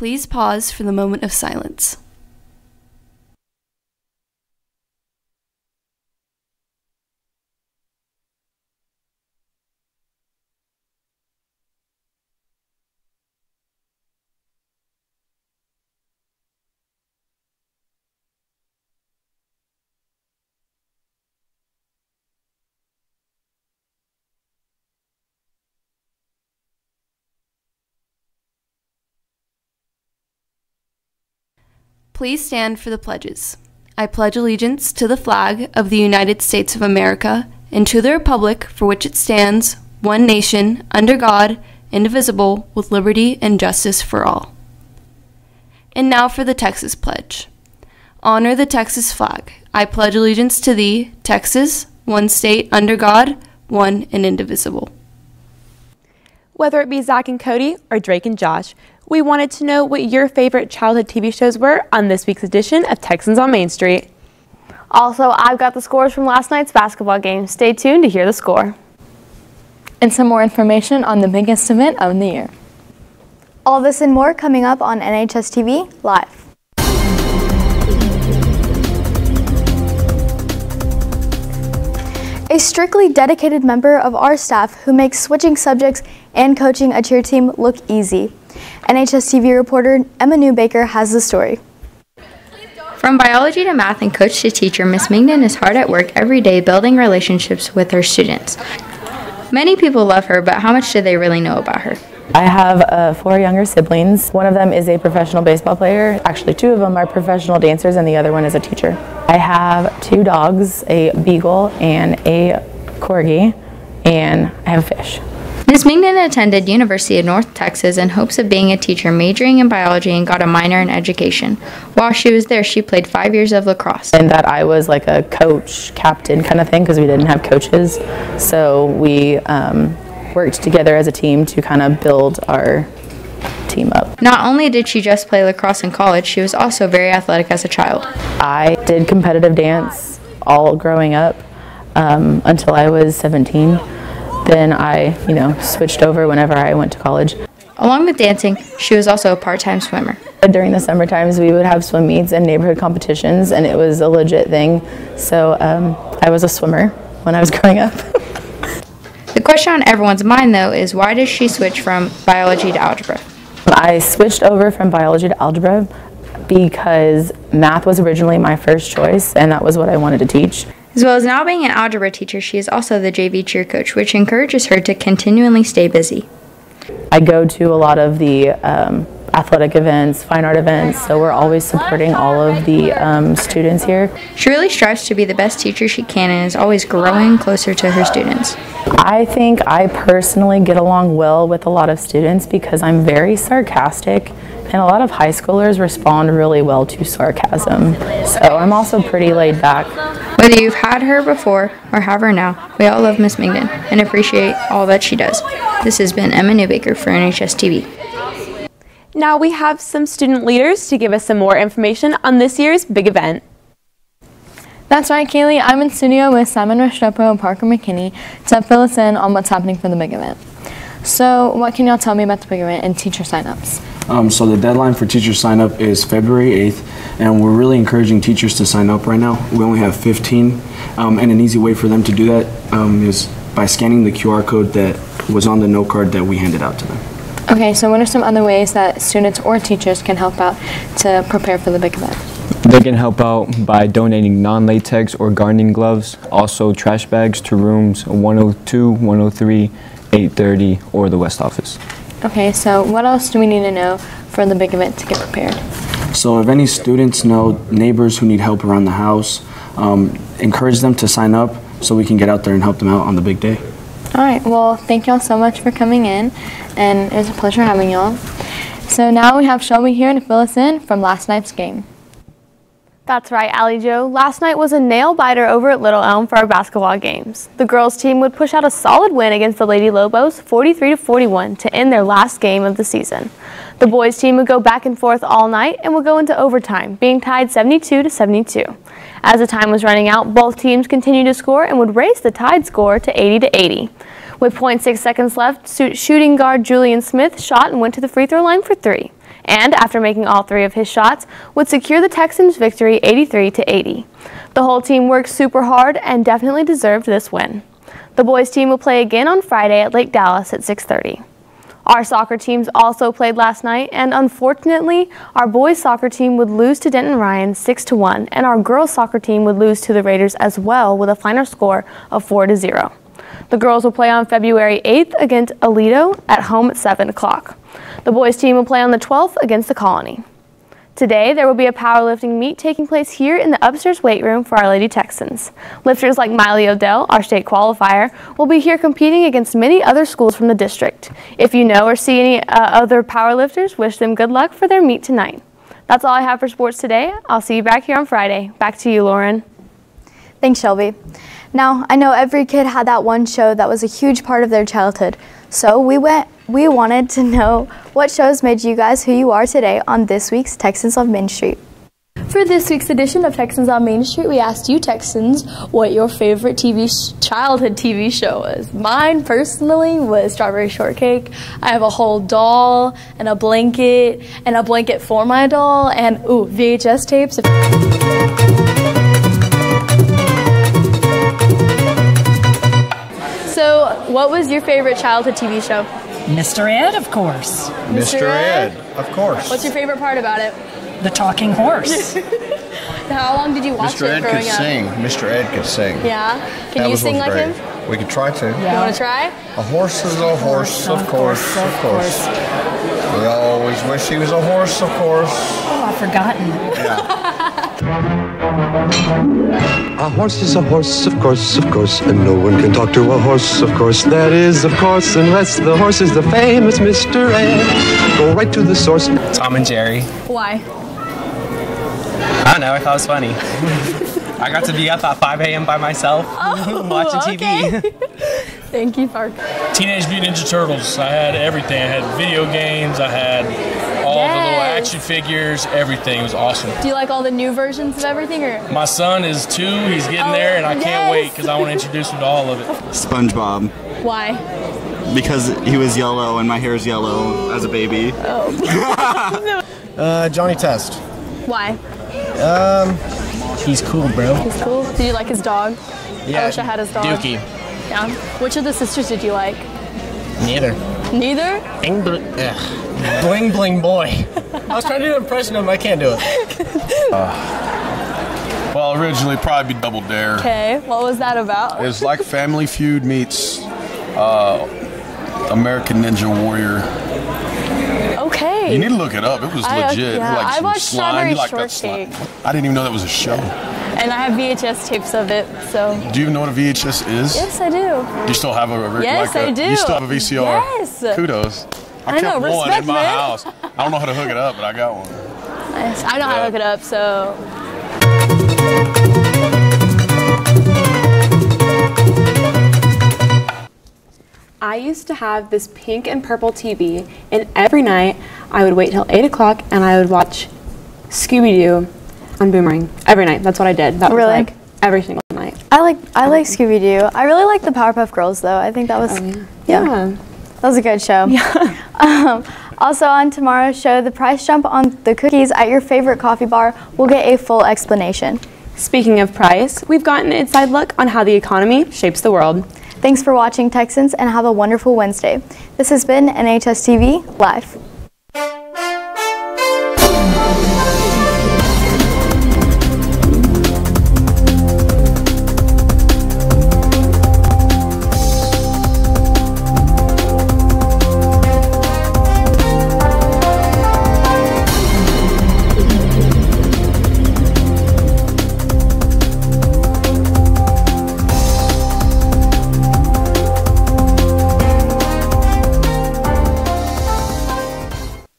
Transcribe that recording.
Please pause for the moment of silence. Please stand for the pledges. I pledge allegiance to the flag of the United States of America and to the republic for which it stands, one nation, under God, indivisible, with liberty and justice for all. And now for the Texas Pledge. Honor the Texas flag. I pledge allegiance to thee, Texas, one state under God, one and indivisible. Whether it be Zach and Cody or Drake and Josh, we wanted to know what your favorite childhood TV shows were on this week's edition of Texans on Main Street. Also, I've got the scores from last night's basketball game. Stay tuned to hear the score. And some more information on the biggest event of the year. All this and more coming up on NHSTV Live. A strictly dedicated member of our staff who makes switching subjects and coaching a cheer team look easy. NHSTV reporter Emma Newbaker has the story. From biology to math and coach to teacher, Miss Mingdon is hard at work every day building relationships with her students. Many people love her, but how much do they really know about her? I have 4 younger siblings. One of them is a professional baseball player. Actually, 2 of them are professional dancers and the other one is a teacher. I have 2 dogs, a beagle and a corgi, and I have a fish. Miss Mingdon attended University of North Texas in hopes of being a teacher, majoring in biology and got a minor in education. While she was there, she played 5 years of lacrosse. And that I was like a coach, captain kind of thing because we didn't have coaches. So we worked together as a team to kind of build our team up. Not only did she just play lacrosse in college, she was also very athletic as a child. I did competitive dance all growing up until I was 17. Then I, switched over whenever I went to college. Along with dancing, she was also a part-time swimmer. During the summer times, we would have swim meets and neighborhood competitions, and it was a legit thing. So I was a swimmer when I was growing up. The question on everyone's mind, though, is why did she switch from biology to algebra? I switched over from biology to algebra because math was originally my first choice, and that was what I wanted to teach. As well as now being an algebra teacher, she is also the JV cheer coach, which encourages her to continually stay busy. I go to a lot of the athletic events, fine art events, so we're always supporting all of the students here. She really strives to be the best teacher she can and is always growing closer to her students. I think I personally get along well with a lot of students because I'm very sarcastic, and a lot of high schoolers respond really well to sarcasm. So I'm also pretty laid back. Whether you've had her before or have her now, we all love Miss Mingdon and appreciate all that she does. This has been Emma Newbaker for NHSTV. Now we have some student leaders to give us some more information on this year's big event. That's right, Kaylee. I'm in studio with Simon Restrepo and Parker McKinney to fill us in on what's happening for the big event. So what can y'all tell me about the big event and teacher signups? So the deadline for teacher sign up is February 8th, and we're really encouraging teachers to sign up right now. We only have 15, and an easy way for them to do that is by scanning the QR code that was on the note card that we handed out to them. Okay, so what are some other ways that students or teachers can help out to prepare for the big event? They can help out by donating non-latex or gardening gloves, also trash bags to rooms 102, 103, 830, or the West Office. Okay, so what else do we need to know for the big event to get prepared? So if any students know neighbors who need help around the house, encourage them to sign up so we can get out there and help them out on the big day. All right, well, thank y'all so much for coming in, and it was a pleasure having y'all. So now we have Shelby here to fill us in from last night's game. That's right, Allie Jo. Last night was a nail-biter over at Little Elm for our basketball games. The girls' team would push out a solid win against the Lady Lobos, 43-41, to end their last game of the season. The boys' team would go back and forth all night and would go into overtime, being tied 72-72. As the time was running out, both teams continued to score and would raise the tied score to 80-80. With 0.6 seconds left, shooting guard Julian Smith shot and went to the free throw line for 3. and after making all 3 of his shots, would secure the Texans' victory 83-80. The whole team worked super hard and definitely deserved this win. The boys team will play again on Friday at Lake Dallas at 6:30. Our soccer teams also played last night, and unfortunately, our boys soccer team would lose to Denton Ryan 6-1, and our girls soccer team would lose to the Raiders as well with a final score of 4-0. The girls will play on February 8th against Aledo at home at 7 o'clock. The boys team will play on the 12th against the Colony. Today, there will be a powerlifting meet taking place here in the upstairs weight room for Our Lady Texans. Lifters like Miley Odell, our state qualifier, will be here competing against many other schools from the district. If you know or see any other powerlifters, wish them good luck for their meet tonight. That's all I have for sports today. I'll see you back here on Friday. Back to you, Lauren. Thanks, Shelby. Now, I know every kid had that one show that was a huge part of their childhood. So we wanted to know what shows made you guys who you are today on this week's Texans on Main Street. For this week's edition of Texans on Main Street, we asked you Texans what your favorite childhood TV show was. Mine, personally, was Strawberry Shortcake. I have a whole doll and a blanket for my doll, and VHS tapes. So, what was your favorite childhood TV show? Mr. Ed, of course. Mr. Ed? Of course. What's your favorite part about it? The talking horse. How long did you watch Mr. it Ed growing could up? sing. Mr. Ed could sing. Yeah? Can That you was sing like great. him? We could try to. You want to try? A horse is a horse, of course, of course. We always wish he was a horse, of course. Oh, I've forgotten. A horse is a horse, of course, and no one can talk to a horse, of course. That is, of course, unless the horse is the famous Mr. Ed. Go right to the source. Tom and Jerry. Why? I don't know, I thought it was funny. I got to be up at 5 a.m. by myself watching TV. Okay. Thank you, Park. Teenage Mutant Ninja Turtles. I had everything. I had video games. I had all the little action figures. Everything. It was awesome. Do you like all the new versions of everything? Or? My son is 2. He's getting there, and I can't wait because I want to introduce him to all of it. SpongeBob. Why? Because he was yellow and my hair is yellow as a baby. Oh. Johnny Test. Why? He's cool, bro. He's cool. Did you like his dog? Yeah. I wish I had his dog. Dookie. Yeah. Which of the sisters did you like? Neither. Neither? Bling bling boy. I was trying to do an impression of him. I can't do it. Well, originally probably be Double Dare. Okay. What was that about? It's like Family Feud meets American Ninja Warrior. Okay. You need to look it up. It was legit. Yeah, Like I some watched slime. Strawberry You like that slime. Shortcake. I didn't even know that was a show. And I have VHS tapes of it, so. Do you even know what a VHS is? Yes, I do. Do you still have Yes, I do. You still have a VCR? Yes. Kudos. I kept know, one respect, in my man. house. I don't know how to hook it up, but I got one. Nice. I know how to look it up, so. I used to have this pink and purple TV, and every night I would wait till 8 o'clock and I would watch Scooby-Doo on Boomerang. Every night. That's what I did. That was like every single night. I like Scooby-Doo. I really like the Powerpuff Girls, though. I think that was that was a good show. Yeah. Also on tomorrow's show, the price jump on the cookies at your favorite coffee bar will get a full explanation. Speaking of price, we've gotten an inside look on how the economy shapes the world. Thanks for watching, Texans, and have a wonderful Wednesday. This has been NHSTV Live.